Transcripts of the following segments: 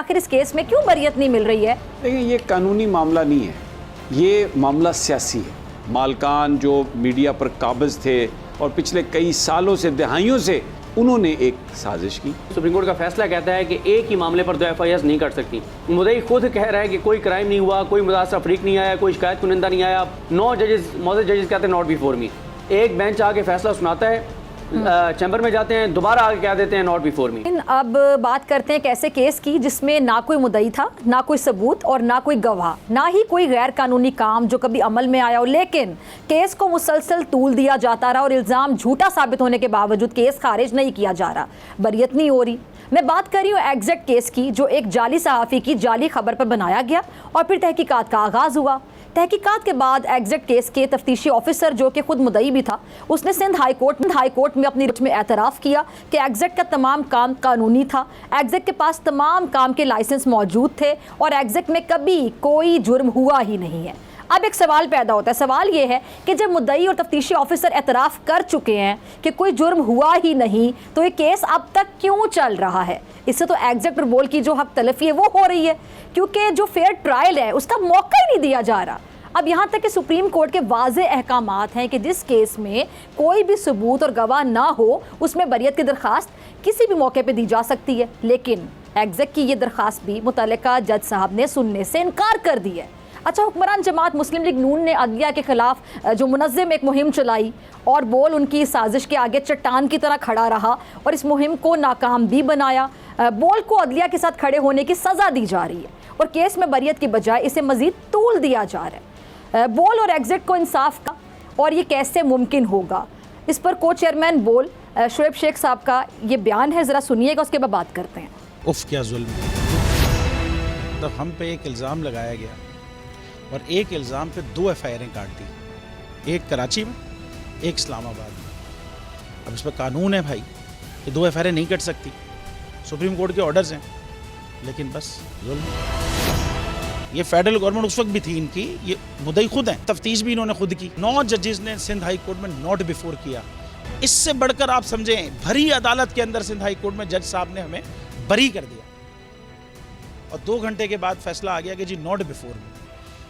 आखिर इस केस में क्यों बरियत नहीं मिल रही है? देखिए, ये कानूनी मामला नहीं है, ये मामला सियासी है। मालकान जो मीडिया पर काबिज थे और पिछले कई सालों से, दहाइयों से उन्होंने एक साजिश की। सुप्रीम कोर्ट का फैसला कहता है कि एक ही मामले पर 2 FIR नहीं कर सकती। मुद्दई खुद कह रहा है कि कोई क्राइम नहीं हुआ, कोई मुतासर अफरीक नहीं आया, कोई शिकायत कुनिंदा नहीं आया। 9 जजेस, मौजूद जजेस कहते हैं नॉट बिफोर मी। एक बेंच आके फैसला सुनाता है, चैम्बर में जाते हैं, दोबारा आके कह देते हैं नॉट बिफोर मी। अब बात करते हैं एक ऐसे केस की जिसमें ना कोई मुद्दई था, ना कोई सबूत और ना कोई गवाह, ना ही कोई गैर कानूनी काम जो कभी अमल में आया हो, लेकिन केस को मुसलसल तूल दिया जाता रहा और इल्ज़ाम झूठा साबित होने के बावजूद केस खारिज नहीं किया जा रहा, बरियत नहीं हो रही। मैं बात कर रही हूँ एग्जैक्ट केस की, जो एक जाली सहाफ़ी की जाली खबर पर बनाया गया और फिर तहकीकात का आगाज़ हुआ। तहकीकात के बाद एग्जैक्ट केस के तफ्तीशी ऑफिसर, जो कि खुद मुद्दई भी था, उसने सिंध हाई कोर्ट में अपनी रिट में एतराफ़ किया कि एग्जैक्ट का तमाम काम कानूनी था, एग्जैक्ट के पास तमाम काम के लाइसेंस मौजूद थे और एग्जैक्ट में कभी कोई जुर्म हुआ ही नहीं है। अब एक सवाल पैदा होता है, सवाल ये है कि जब मुद्दई और तफ्तीशी ऑफिसर एतराफ़ कर चुके हैं कि कोई जुर्म हुआ ही नहीं, तो ये केस अब तक क्यों चल रहा है? इससे तो एग्जैक्ट और बोल की जो हक तलफी है वो हो रही है, क्योंकि जो फेयर ट्रायल है उसका मौका ही नहीं दिया जा रहा। अब यहाँ तक कि सुप्रीम कोर्ट के वाज़े अहकामात हैं कि जिस केस में कोई भी सबूत और गवाह ना हो, उसमें बरियत की दरख्वास्त किसी भी मौके पर दी जा सकती है, लेकिन एग्जैक्ट की ये दरख्वास्त भी मुतल्लिका जज साहब ने सुनने से इनकार कर दी है। अच्छा, हुक्मरान जमात मुस्लिम लीग नून ने अदलिया के खिलाफ जो मुनज़्ज़म एक मुहिम चलाई और बोल उनकी साजिश के आगे चट्टान की तरह खड़ा रहा और इस मुहिम को नाकाम भी बनाया। बोल को अदलिया के साथ खड़े होने की सज़ा दी जा रही है और केस में बरियत की बजाय इसे मज़ीद तूल दिया जा रहा है। बोल और एग्जिट को इंसाफ का, और ये कैसे मुमकिन होगा? इस पर को चेयरमैन बोल शुएब शेख साहब का ये बयान है, ज़रा सुनिएगा, उसके बाद बात करते हैं। उफ़, क्या जुल्म! तो हम पे एक इल्ज़ाम लगाया गया और एक इल्ज़ाम पे 2 FIR काट दी, एक कराची में, एक इस्लामाबाद में। अब इस पर कानून है भाई कि 2 FIR नहीं कट सकती, सुप्रीम कोर्ट के ऑर्डर्स हैं, लेकिन बस जुल्म। ये फेडरल गवर्नमेंट उस वक्त भी थी इनकी, ये मुद्दई खुद हैं, तफ्तीश भी इन्होंने खुद की। 9 जजेस ने सिंध हाई कोर्ट में नॉट बिफोर किया। इससे बढ़कर आप समझें, भरी अदालत के अंदर सिंध हाई कोर्ट में जज साहब ने हमें बरी कर दिया और 2 घंटे के बाद फैसला आ गया कि जी नॉट बिफोर में।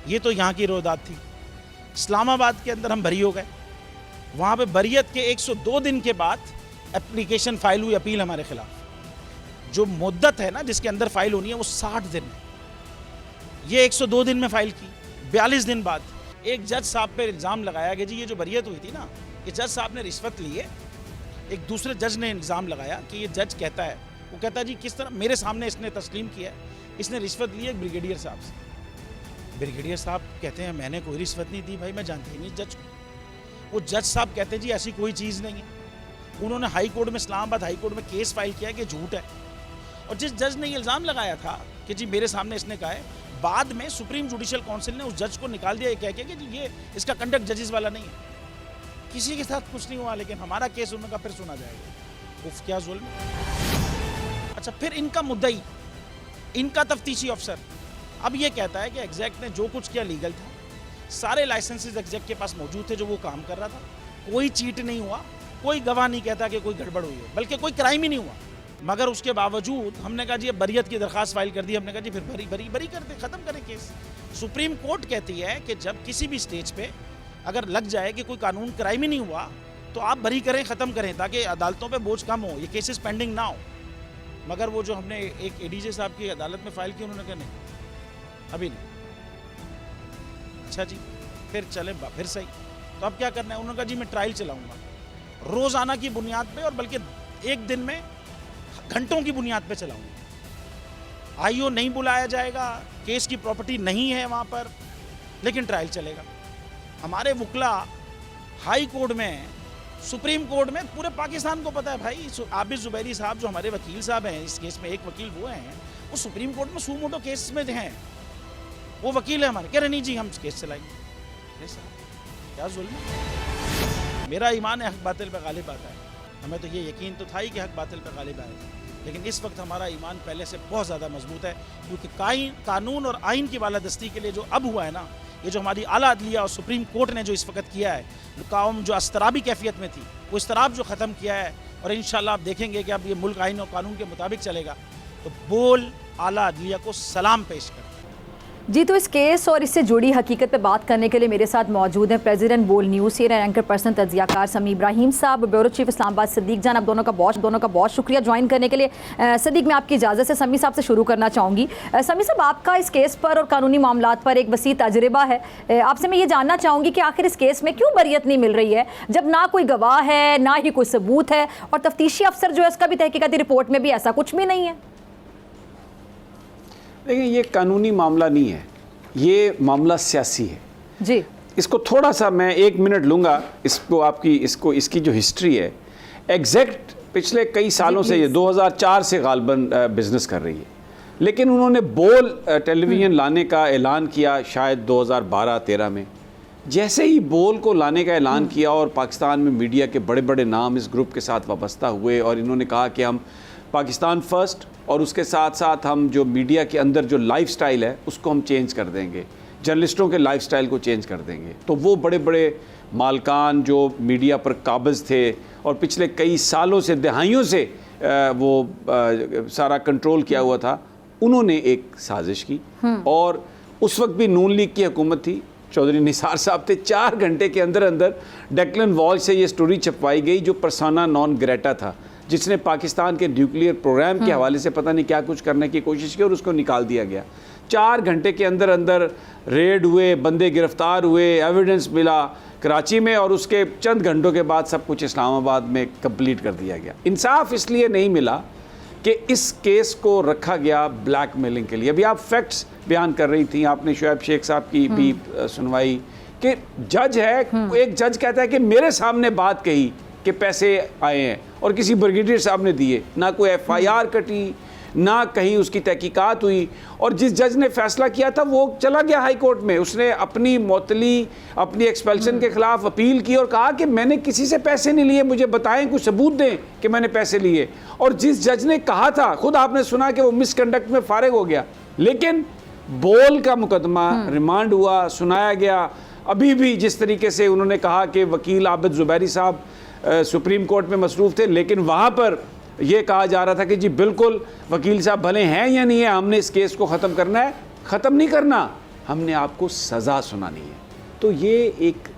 ये तो यहाँ की रोदात थी। इस्लामाबाद के अंदर हम बरी हो गए, वहाँ पे बरियत के 102 दिन के बाद एप्लीकेशन फाइल हुई, अपील हमारे खिलाफ। जो मुद्दत है ना जिसके अंदर फाइल होनी है वो 60 दिन है, ये 102 दिन में फाइल की। 42 दिन बाद एक जज साहब पे इल्ज़ाम लगाया कि जी ये जो बरियत हुई थी ना, ये जज साहब ने रिश्वत ली है। एक दूसरे जज ने इल्ज़ाम लगाया कि ये जज कहता है, वो कहता है जी किस तरह, मेरे सामने इसने तस्लीम किया है, इसने रिश्वत ली है ब्रिगेडियर साहब से। ब्रिगेडियर साहब कहते हैं मैंने कोई रिश्वत नहीं दी भाई, मैं जानती ही नहीं जज को। वो जज साहब कहते हैं जी ऐसी कोई चीज़ नहीं है। उन्होंने हाई कोर्ट में, इस्लामाबाद हाई कोर्ट में केस फाइल किया कि झूठ है। और जिस जज ने ये इल्ज़ाम लगाया था कि जी मेरे सामने इसने कहा है, बाद में सुप्रीम जुडिशल काउंसिल ने उस जज को निकाल दिया, ये कह के कि जी ये इसका कंडक्ट जजेस वाला नहीं है। किसी के साथ कुछ नहीं हुआ, लेकिन हमारा केस उनका फिर सुना जाएगा। उफ, क्या जुल्म! अच्छा, फिर इनका मुद्दई, इनका तफ्तीशी अफसर अब ये कहता है कि एग्जैक्ट ने जो कुछ किया लीगल था, सारे लाइसेंसेस एग्जैक्ट के पास मौजूद थे जो वो काम कर रहा था, कोई चीट नहीं हुआ, कोई गवाह नहीं कहता कि कोई गड़बड़ हुई है, बल्कि कोई क्राइम ही नहीं हुआ। मगर उसके बावजूद हमने कहा जी बरियत की दरख्वास्त फाइल कर दी। हमने कहा जी फिर बरी कर दे, ख़त्म करें केस। सुप्रीम कोर्ट कहती है कि जब किसी भी स्टेज पे अगर लग जाए कि कोई कानून क्राइम ही नहीं हुआ तो आप बरी करें, ख़त्म करें, ताकि अदालतों पे बोझ कम हो, ये केसेस पेंडिंग ना हो। मगर वो जो हमने एक ADJ साहब की अदालत में फ़ाइल की, उन्होंने कहा नहीं, अभी नहीं। अच्छा जी, फिर चले फिर सही, तो अब क्या करना है? उन्होंने कहा जी मैं ट्रायल चलाऊँगा रोज़ाना की बुनियाद पर, और बल्कि एक दिन में घंटों की बुनियाद पे चलाऊंगा। IO नहीं बुलाया जाएगा, केस की प्रॉपर्टी नहीं है वहाँ पर, लेकिन ट्रायल चलेगा। हमारे वकला हाई कोर्ट में, सुप्रीम कोर्ट में, पूरे पाकिस्तान को पता है भाई, आबिद जुबैरी साहब जो हमारे वकील साहब हैं इस केस में, एक वकील वो हैं, वो सुप्रीम कोर्ट में सूमोटो केस में हैं, वो वकील है हमारे, कह रहे नहीं जी हम केस चलाएंगे। क्या जुल्म! मेरा ईमान है हक बातिल पे गालिब आता है। हमें तो ये यकीन तो था ही कि हक बातिल पर गालिब आएगा, लेकिन इस वक्त हमारा ईमान पहले से बहुत ज़्यादा मजबूत है, क्योंकि कानून और आइन की बालादस्ती के लिए जो अब हुआ है ना, ये जो हमारी आला अदलिया और सुप्रीम कोर्ट ने जो इस वक्त किया है, काउम जो अस्तराबी कैफियत में थी, वो इस्तराब जो ख़त्म किया है, और इंशाल्लाह आप देखेंगे कि अब ये मुल्क आइन और कानून के मुताबिक चलेगा, तो बोल आला अदलिया को सलाम पेश करता है। जी, तो इस केस और इससे जुड़ी हकीकत पे बात करने के लिए मेरे साथ मौजूद हैं प्रेसिडेंट बोल न्यूज़ से एंकर पर्सन तज्जियाकार समी इब्राहिम साहब, ब्यूरो चीफ इस्लामाबाद सदीक जान, आप दोनों का बहुत शुक्रिया ज्वाइन करने के लिए। सदीक, मैं आपकी इजाज़त से समी साहब से शुरू करना चाहूँगी। समी साहब, आपका इस केस पर और कानूनी मामलात पर एक वसी तजुर्बा है। आपसे मैं ये जानना चाहूँगी कि आखिर इस केस में क्यों बरियत नहीं मिल रही है, जब ना कोई गवाह है, ना ही कोई सबूत है, और तफ्तीशी अफसर जो है उसका भी तहकीकाती रिपोर्ट में भी ऐसा कुछ भी नहीं है। देखिए, ये कानूनी मामला नहीं है, ये मामला सियासी है जी। इसको थोड़ा सा मैं 1 मिनट लूँगा, इसकी जो हिस्ट्री है एग्जैक्ट पिछले कई सालों से, ये 2004 से गालबन बिजनेस कर रही है, लेकिन उन्होंने बोल टेलीविज़न लाने का ऐलान किया शायद 2012-13 में। जैसे ही बोल को लाने का ऐलान किया और पाकिस्तान में मीडिया के बड़े बड़े नाम इस ग्रुप के साथ वाबस्ता हुए और इन्होंने कहा कि हम पाकिस्तान फ़र्स्ट और उसके साथ साथ हम जो मीडिया के अंदर जो लाइफस्टाइल है उसको हम चेंज कर देंगे, जर्नलिस्टों के लाइफस्टाइल को चेंज कर देंगे, तो वो बड़े बड़े मालकान जो मीडिया पर काबिज़ थे और पिछले कई सालों से, दहाइयों से वो सारा कंट्रोल किया हुआ था, उन्होंने एक साजिश की। और उस वक्त भी नून लीग की हुकूमत थी, चौधरी निसार साहब थे। 4 घंटे के अंदर अंदर डेक्लन वॉल से ये स्टोरी छपवाई गई जो पर्सोना नॉन ग्रेटा था, जिसने पाकिस्तान के न्यूक्लियर प्रोग्राम के हवाले से पता नहीं क्या कुछ करने की कोशिश की और उसको निकाल दिया गया। 4 घंटे के अंदर अंदर रेड हुए, बंदे गिरफ्तार हुए, एविडेंस मिला कराची में, और उसके चंद घंटों के बाद सब कुछ इस्लामाबाद में कंप्लीट कर दिया गया। इंसाफ इसलिए नहीं मिला कि इस केस को रखा गया ब्लैकमेलिंग के लिए। अभी आप फैक्ट्स बयान कर रही थी, आपने शुएब शेख साहब की भी सुनवाई कि जज है, एक जज कहता है कि मेरे सामने बात कही कि पैसे आए हैं और किसी ब्रिगेडियर साहब ने दिए, ना कोई FIR कटी, ना कहीं उसकी तहकीकात हुई, और जिस जज ने फैसला किया था वो चला गया हाई कोर्ट में, उसने अपनी मुअत्तली, अपनी एक्सपेल्शन के खिलाफ अपील की और कहा कि मैंने किसी से पैसे नहीं लिए, मुझे बताएं, कुछ सबूत दें कि मैंने पैसे लिए। और जिस जज ने कहा था, खुद आपने सुना कि वो मिसकंडक्ट में फारिग हो गया, लेकिन बोल का मुकदमा रिमांड हुआ, सुनाया गया। अभी भी जिस तरीके से उन्होंने कहा कि वकील आबिद ज़ुबैरी साहब सुप्रीम कोर्ट में मसरूफ़ थे, लेकिन वहाँ पर यह कहा जा रहा था कि जी बिल्कुल वकील साहब भले हैं या नहीं है, हमने इस केस को ख़त्म करना है। ख़त्म नहीं करना, हमने आपको सज़ा सुनानी है। तो ये एक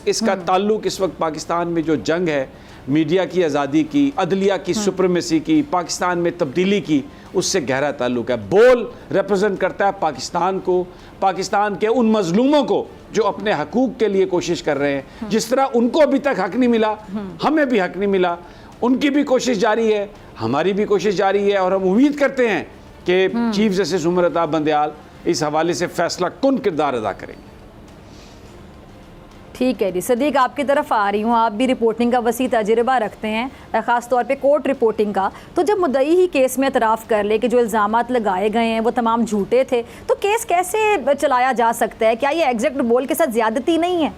इसका ताल्लुक़ इस वक्त पाकिस्तान में जो जंग है मीडिया की आज़ादी की, अदलिया की सुप्रीमेसी की, पाकिस्तान में तब्दीली की, उससे गहरा ताल्लुक़ है। बोल रिप्रेजेंट करता है पाकिस्तान को, पाकिस्तान के उन मजलूमों को जो अपने हकूक़ के लिए कोशिश कर रहे हैं। जिस तरह उनको अभी तक हक नहीं मिला, हमें भी हक नहीं मिला, उनकी भी कोशिश जारी है, हमारी भी कोशिश जारी है, और हम उम्मीद करते हैं कि चीफ जस्टिस उमर अता बंदयाल इस हवाले से फैसला कुन किरदार अदा करेंगे। ठीक है जी। सदीक, आपकी तरफ आ रही हूँ, आप भी रिपोर्टिंग का वसी तजुर्बा रखते हैं, ख़ास तौर पे कोर्ट रिपोर्टिंग का। तो जब मुद्दई ही केस में एतराफ़ कर ले कि जो इल्ज़ामात लगाए गए हैं वो तमाम झूठे थे, तो केस कैसे चलाया जा सकता है? क्या ये एग्जैक्ट बोल के साथ ज़्यादती नहीं है?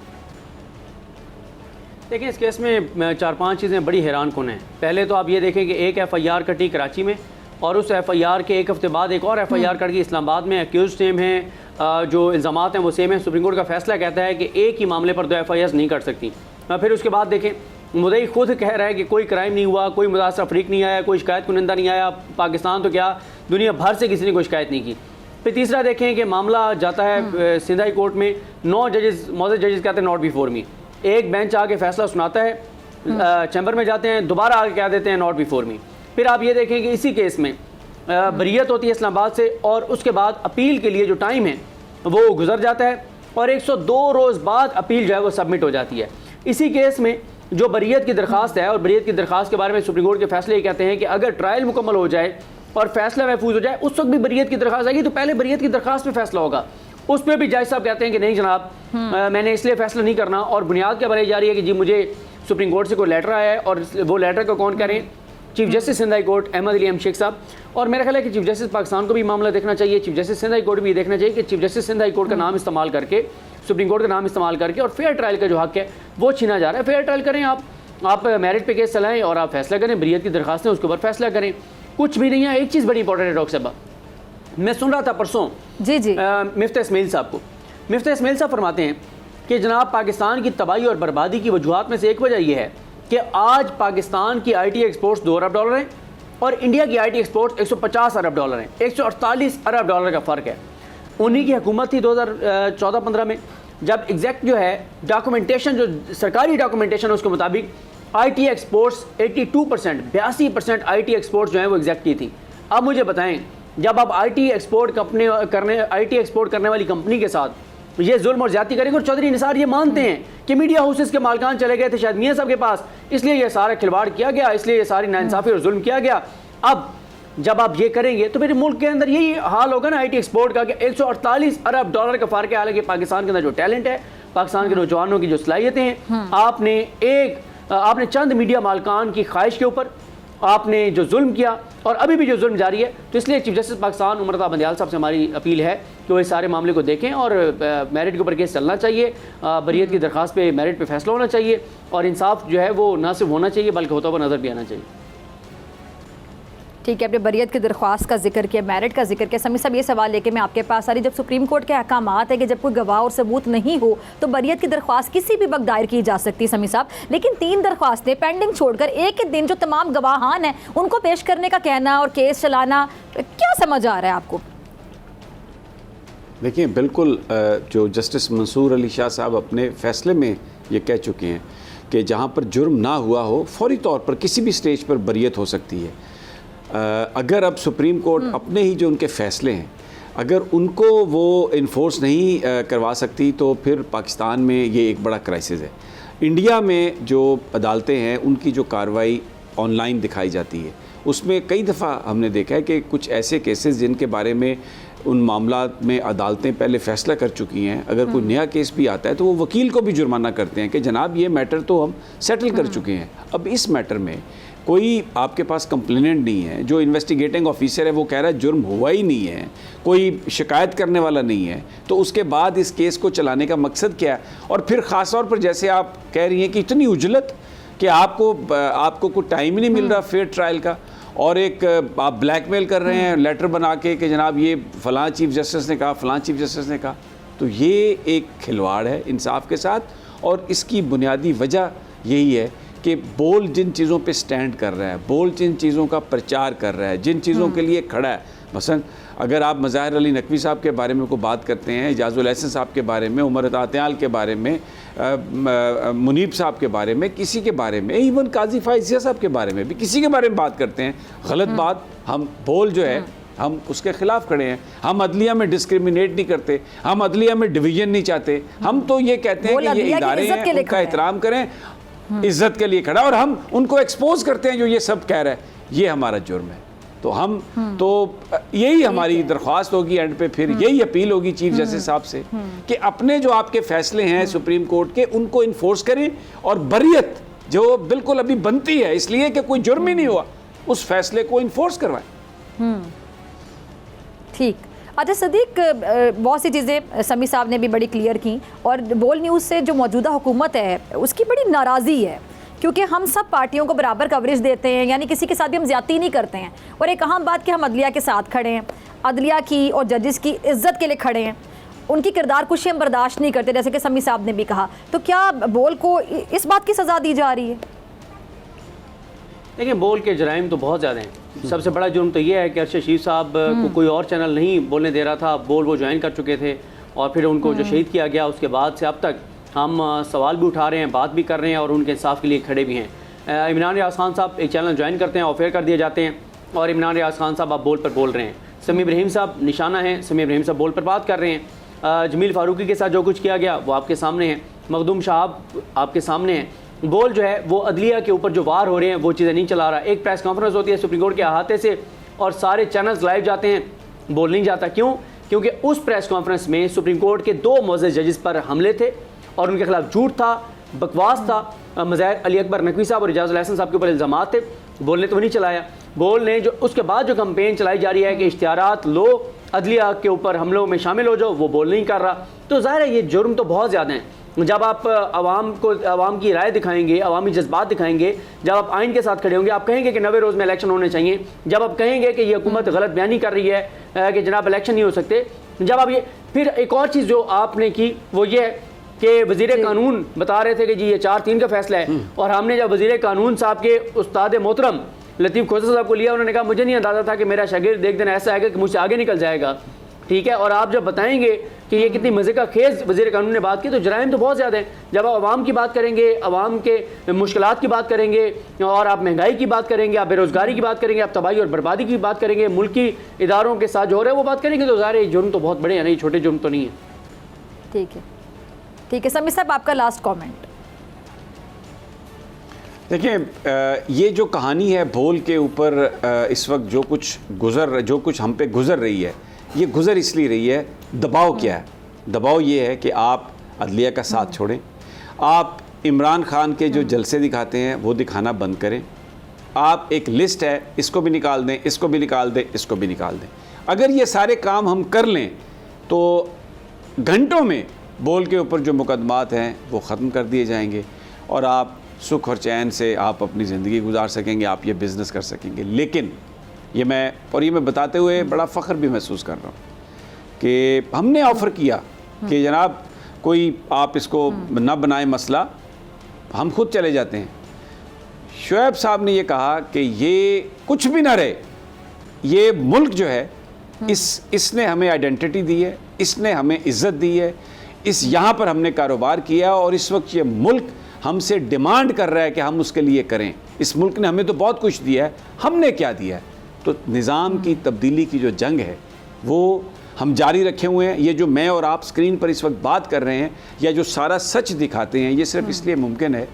देखिए, इस केस में 4-5 चीज़ें बड़ी हैरान कुन हैं। पहले तो आप ये देखें कि एक FIR कटी कराची में, और उस FIR के एक हफ़्ते बाद एक और FIR कट गई इस्लामाबाद में। एक्यूज सेम हैं, जो इल्ज़ामात हैं वो सेम हैं। सुप्रीम कोर्ट का फैसला कहता है कि एक ही मामले पर 2 FIRs नहीं कर सकती। फिर उसके बाद देखें, मुद्दई खुद कह रहा है कि कोई क्राइम नहीं हुआ, कोई मुतासर अफरीक नहीं आया, कोई शिकायत कुनिंदा नहीं आया, पाकिस्तान तो क्या दुनिया भर से किसी ने कोई शिकायत नहीं की। फिर तीसरा देखें कि मामला जाता है सिंध हाई कोर्ट में, 9 जजेस, मौजूद जजेस कहते हैं नॉट बिफोर मी। एक बेंच आके फैसला सुनाता है, चैम्बर में जाते हैं, दोबारा आके कह देते हैं नॉट बिफोर मी। फिर आप ये देखें कि इसी केस में बरियत होती है इस्लामाबाद से, और उसके बाद अपील के लिए जो टाइम है वो गुजर जाता है, और 102 रोज़ बाद अपील जो है वो सबमिट हो जाती है। इसी केस में जो बरियत की दरख्वास्त है, और बरियत की दरख्वास्त के बारे में सुप्रीम कोर्ट के फैसले ये कहते हैं कि अगर ट्रायल मुकम्मल हो जाए और फैसला महफूज हो जाए, उस वक्त भी बरियत की दरख्वास्त आएगी, तो पहले बरियत की दरख्वास्त पर फैसला होगा। उस पर भी जज साहब कहते हैं कि नहीं जनाब, मैंने इसलिए फैसला नहीं करना, और बुनियाद क्या बनाई जा रही है कि जी मुझे सुप्रीम कोर्ट से कोई लेटर आया है, और वो लेटर को कौन करें? Chief justice Sindh high court Ahmed Ali M Sheikh sahab. और मेरा ख्याल है कि चीफ जस्टिस पाकिस्तान को भी मामला देखना चाहिए, chief justice Sindh high court भी देखना चाहिए कि chief justice Sindh high court का नाम इस्तेमाल करके, सुप्रीम कोर्ट का नाम इस्तेमाल करके, और फेयर ट्रायल का जो हक है वो छीना जा रहा है। फेयर ट्रायल करें, आप मेरिट पे केस चलाएं और आप फैसला करें, बरियत की दरखास्तें उसके ऊपर फैसला करें। कुछ भी नहीं है। एक चीज़ बड़ी इंपॉर्टेंट है डॉक्टर साहब, मैं सुन रहा था परसों जी मिफ्ता इस्माइल साहब को। मिफ्ता इस्माइल साहब फरमाते हैं कि जनाब पाकिस्तान की तबाही और बर्बादी की वजूहत में से एक वजह यह है कि आज पाकिस्तान की IT एक्सपोर्ट्स $2 अरब हैं, और इंडिया की IT एक्सपोर्ट 150 अरब डॉलर हैं, 148 अरब डॉलर का फ़र्क है। उन्हीं की हुकूमत थी 2014-15 में, जब एग्जैक्ट जो है डॉक्यूमेंटेशन, जो सरकारी डॉक्यूमेंटेशन है उसके मुताबिक IT एक्सपोर्ट्स 82%, 82% IT एक्सपोर्ट्स जो हैं वो एग्जैक्ट की थी। अब मुझे बताएं, जब आप IT एक्सपोर्ट करने वाली कंपनी के साथ ये जुल्म और ज्यादती करेंगे, और चौधरी निसार ये मानते हैं कि मीडिया हाउसेस के मालिकान चले गए थे शायद मियां साहब के पास, इसलिए ये सारा खिलवाड़ किया गया, इसलिए ये सारी नाइंसाफ़ी और जुल्म किया गया। अब जब आप ये करेंगे तो मेरे मुल्क के अंदर यही हाल होगा ना IT एक्सपोर्ट का, कि 148 अरब डॉलर का फ़र्क है। हालांकि पाकिस्तान के अंदर जो टैलेंट है, पाकिस्तान के नौजवानों की जो सलाहियतें हैं, आपने चंद मीडिया मालिकान की ख्वाहिश के ऊपर आपने जो जुल्म किया, और अभी भी जो जुल्म जारी है, तो इसलिए चीफ जस्टिस पाकिस्तान उमर अता बंदियाल साहब से हमारी अपील है कि वो इस सारे मामले को देखें और मेरिट के ऊपर केस चलना चाहिए, बरियत की दरख्वास्त पे मेरिट पे फैसला होना चाहिए, और इंसाफ जो है वो ना सिर्फ होना चाहिए बल्कि होता हुआ नज़र भी आना चाहिए। ठीक है, आपने बरियत की दरख्वास्त का जिक्र किया, मेरिट का जिक्र किया। समी साहब, ये सवाल लेके मैं आपके पास आ रही, जब सुप्रीम कोर्ट के अहकामात है कि जब कोई गवाह और सबूत नहीं हो तो बरियत की दरख्वास्त किसी भी वक्त दायर की जा सकती है समी साहब, लेकिन 3 दरख्वास्तें पेंडिंग छोड़कर एक ही दिन जो तमाम गवाहान हैं उनको पेश करने का कहना और केस चलाना, क्या समझ आ रहा है आपको? देखिए, बिल्कुल जो जस्टिस मंसूर अली शाह साहब अपने फ़ैसले में ये कह चुके हैं कि जहाँ पर जुर्म ना हुआ हो, फौरी तौर पर किसी भी स्टेज पर बरियत हो सकती है। अगर अब सुप्रीम कोर्ट अपने ही जो उनके फ़ैसले हैं, अगर उनको वो इन्फोर्स नहीं करवा सकती, तो फिर पाकिस्तान में ये एक बड़ा क्राइसिस है। इंडिया में जो अदालतें हैं उनकी जो कार्रवाई ऑनलाइन दिखाई जाती है, उसमें कई दफ़ा हमने देखा है कि कुछ ऐसे केसेस जिनके बारे में उन मामलात में अदालतें पहले फ़ैसला कर चुकी हैं, अगर कोई नया केस भी आता है तो वो वकील को भी जुर्माना करते हैं कि जनाब ये मैटर तो हम सेटल कर चुके हैं। अब इस मैटर में कोई आपके पास कंप्लेनेंट नहीं है, जो इन्वेस्टिगेटिंग ऑफिसर है वो कह रहा है जुर्म हुआ ही नहीं है, कोई शिकायत करने वाला नहीं है, तो उसके बाद इस केस को चलाने का मकसद क्या है? और फिर ख़ास तौर पर जैसे आप कह रही हैं कि इतनी उजलत कि आपको कोई टाइम ही नहीं मिल रहा फेयर ट्रायल का, और एक आप ब्लैकमेल कर रहे हैं लेटर बना के कि जनाब ये फ़लाँ चीफ जस्टिस ने कहा, फ़लाँ चीफ जस्टिस ने कहा। तो ये एक खिलवाड़ है इंसाफ के साथ, और इसकी बुनियादी वजह यही है कि बोल जिन चीज़ों पे स्टैंड कर रहा है, बोल जिन चीज़ों का प्रचार कर रहा है, जिन चीज़ों के लिए खड़ा है, मसलन अगर आप मज़ाहिर अली नकवी साहब के बारे में को बात करते हैं, इजाज़ुल एहसन साहब के बारे में, उमर अता बंदियाल के बारे में, मुनीब साहब के बारे में, किसी के बारे में, इवन काजी फायज़िया साहब के बारे में भी किसी के बारे में बात करते हैं, गलत बात, हम बोल जो है हम उसके ख़िलाफ़ खड़े हैं। हम अदलिया में डिस्क्रिमिनेट नहीं करते, हम अदलिया में डिवीज़न नहीं चाहते, हम तो ये कहते हैं कि ये इदारे हैं, उनका एहतराम करें, इज्जत के लिए खड़ा, और हम उनको एक्सपोज करते हैं जो ये सब कह रहा है, ये हमारा जुर्म है। तो हम तो यही हमारी दरख्वास्त होगी एंड पे, फिर यही अपील होगी चीफ जस्टिस साहब से कि अपने जो आपके फैसले हैं सुप्रीम कोर्ट के, उनको इन्फोर्स करें, और बरियत जो बिल्कुल अभी बनती है इसलिए कि कोई जुर्म ही नहीं हुआ, उस फैसले को इन्फोर्स करवाएं। ठीक। अच्छा सदीक, बहुत सी चीज़ें समी साहब ने भी बड़ी क्लियर की, और बोल न्यूज़ से जो मौजूदा हुकूमत है उसकी बड़ी नाराज़ी है, क्योंकि हम सब पार्टियों को बराबर कवरेज देते हैं, यानी किसी के साथ भी हम ज़्यादती नहीं करते हैं, और एक अहम बात कि हम अदलिया के साथ खड़े हैं, अदलिया की और जजेस की इज़्ज़त के लिए खड़े हैं, उनकी किरदार कुशी हम बर्दाश्त नहीं करते, जैसे कि समी साहब ने भी कहा। तो क्या बोल को इस बात की सज़ा दी जा रही है? देखिए, बोल के जराइम तो बहुत ज़्यादा हैं। सबसे बड़ा जुर्म तो ये है कि अरशद शरीफ साहब को कोई और चैनल नहीं बोलने दे रहा था, बोल वो ज्वाइन कर चुके थे, और फिर उनको जो शहीद किया गया उसके बाद से अब तक हम सवाल भी उठा रहे हैं, बात भी कर रहे हैं, और उनके इंसाफ के लिए खड़े भी हैं। इमरान रियाज खान साहब एक चैनल ज्वाइन करते हैं, ऑफेयर कर दिए जाते हैं, और इमरान रियाज खान साहब आप बोल पर बोल रहे हैं। समी इब्राहिम साहब निशाना हैं, समी इब्राहिम साहब बोल पर बात कर रहे हैं। जमील फारूकी के साथ जो कुछ किया गया वो आपके सामने है, मखदूम साहब आपके सामने हैं। बोल जो है वो अदलिया के ऊपर जो वार हो रहे हैं वो चीज़ें नहीं चला रहा। एक प्रेस कॉन्फ्रेंस होती है सुप्रीम कोर्ट के अहाते से, और सारे चैनल्स लाइव जाते हैं, बोल नहीं जाता। क्यों? क्योंकि उस प्रेस कॉन्फ्रेंस में सुप्रीम कोर्ट के 2 मुअज़्ज़ज़ जजेस पर हमले थे, और उनके खिलाफ झूठ था, बकवास था। मज़ाहिर अली अकबर नकवी साहब और इजाज़ुल एहसन साहब के ऊपर इल्ज़ामात थे, बोल ने तो नहीं चलाया। बोल ने जो उसके बाद जो कंपेन चलाई जा रही है कि इश्तिहारात लो, अदलिया के ऊपर हमलों में शामिल हो जाओ, वो बोल नहीं कर रहा। तो ज़ाहिर है ये जुर्म तो बहुत ज़्यादा हैं। जब आप आवाम की राय दिखाएंगे, अवामी जज्बात दिखाएंगे, जब आप आइन के साथ खड़े होंगे, आप कहेंगे कि 90 रोज़ में इलेक्शन होने चाहिए, जब आप कहेंगे कि ये हुकूमत गलत बयानी कर रही है कि जनाब इलेक्शन नहीं हो सकते, जब आप ये, फिर एक और चीज़ जो आपने की वो ये है कि वज़ीर कानून बता रहे थे कि जी ये 4-3 का फैसला है, और हमने जब वज़ीर कानून साहब के उस्ताद मोहतरम लतीफ़ खोसा साहब को लिया, उन्होंने कहा मुझे नहीं अंदाज़ा था कि मेरा शागिर्द एक दिन ऐसा आएगा कि मुझसे आगे निकल जाएगा, ठीक है। और आप जब बताएंगे कि ये कितनी मज़े का खेज़ वज़ीर कानून ने बात की, तो जराइम तो बहुत ज़्यादा हैं। जब आप आवाम की बात करेंगे, आवाम के मुश्किलात की बात करेंगे, और आप महंगाई की बात करेंगे, आप बेरोज़गारी की बात करेंगे, आप तबाही और बर्बादी की बात करेंगे, मुल्की इदारों के साथ जो हो रहा है वो बात करेंगे, तो ज़ाहिर है जुर्म तो बहुत बड़े हैं, नहीं छोटे जुर्म तो नहीं है। ठीक है, ठीक है। समीर साहब, आपका लास्ट कमेंट। देखिए, ये जो कहानी है भोल के ऊपर, इस वक्त जो कुछ हम पे गुजर रही है, ये गुजर इसलिए रही है, दबाव क्या है? दबाव ये है कि आप अदलिया का साथ छोड़ें, आप इमरान खान के जो जलसे दिखाते हैं वो दिखाना बंद करें, आप एक लिस्ट है इसको भी निकाल दें, इसको भी निकाल दें, इसको भी निकाल दें। अगर ये सारे काम हम कर लें तो घंटों में बोल के ऊपर जो मुकदमात हैं वो ख़त्म कर दिए जाएंगे और आप सुख और चैन से आप अपनी ज़िंदगी गुजार सकेंगे, आप ये बिज़नेस कर सकेंगे। लेकिन ये मैं बताते हुए बड़ा फ़ख्र भी महसूस कर रहा हूँ कि हमने ऑफ़र किया कि जनाब कोई आप इसको ना बनाए मसला, हम खुद चले जाते हैं। शुएब साहब ने ये कहा कि ये कुछ भी ना रहे, ये मुल्क जो है इसने हमें आइडेंटिटी दी है, इसने हमें इज़्ज़त दी है, यहाँ पर हमने कारोबार किया और इस वक्त ये मुल्क हमसे डिमांड कर रहा है कि हम उसके लिए करें। इस मुल्क ने हमें तो बहुत कुछ दिया है, हमने क्या दिया है? तो निज़ाम की तब्दीली की जो जंग है वो हम जारी रखे हुए हैं। ये जो मैं और आप स्क्रीन पर इस वक्त बात कर रहे हैं या जो सारा सच दिखाते हैं, ये सिर्फ इसलिए मुमकिन है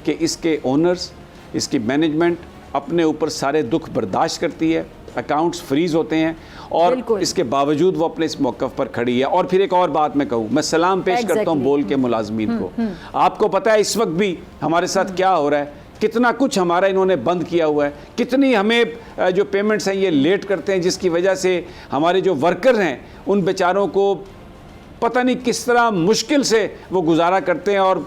कि इसके ओनर्स, इसकी मैनेजमेंट अपने ऊपर सारे दुख बर्दाश्त करती है, अकाउंट्स फ्रीज़ होते हैं और इसके बावजूद वो अपने इस मौक़िफ़ पर खड़ी है। और फिर एक और बात मैं कहूँ, मैं सलाम पेश करता हूँ बोल के मुलाजमीन को। आपको पता है इस वक्त भी हमारे साथ क्या हो रहा है, कितना कुछ हमारा इन्होंने बंद किया हुआ है, कितनी हमें जो पेमेंट्स हैं ये लेट करते हैं, जिसकी वजह से हमारे जो वर्कर हैं उन बेचारों को पता नहीं किस तरह मुश्किल से वो गुजारा करते हैं और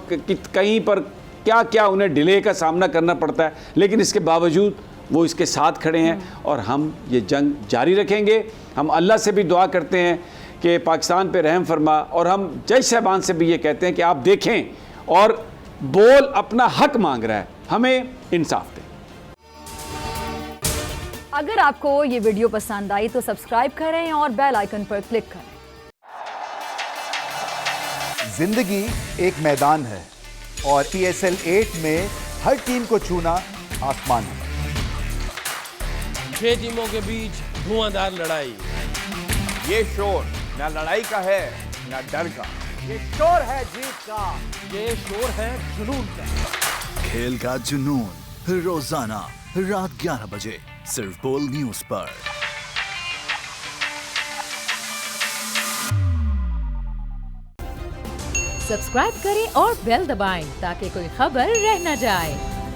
कहीं पर क्या क्या उन्हें डिले का सामना करना पड़ता है। लेकिन इसके बावजूद वो इसके साथ खड़े हैं और हम ये जंग जारी रखेंगे। हम अल्लाह से भी दुआ करते हैं कि पाकिस्तान पे रहम फरमा, और हम जज साहबान से भी ये कहते हैं कि आप देखें और बोल अपना हक मांग रहा है, हमें इंसाफ दें। अगर आपको ये वीडियो पसंद आई तो सब्सक्राइब करें और बेल आइकन पर क्लिक करें। जिंदगी एक मैदान है और PSL 8 में हर टीम को छूना आसमान है। 6 टीमों के बीच धुआंधार लड़ाई। ये शोर ना लड़ाई का है ना डर का, ये शोर है जीत का, ये शोर है जुनून का। खेल का जुनून रोजाना रात 11 बजे सिर्फ बोल न्यूज पर। सब्सक्राइब करें और बेल दबाएं ताकि कोई खबर रह न जाए।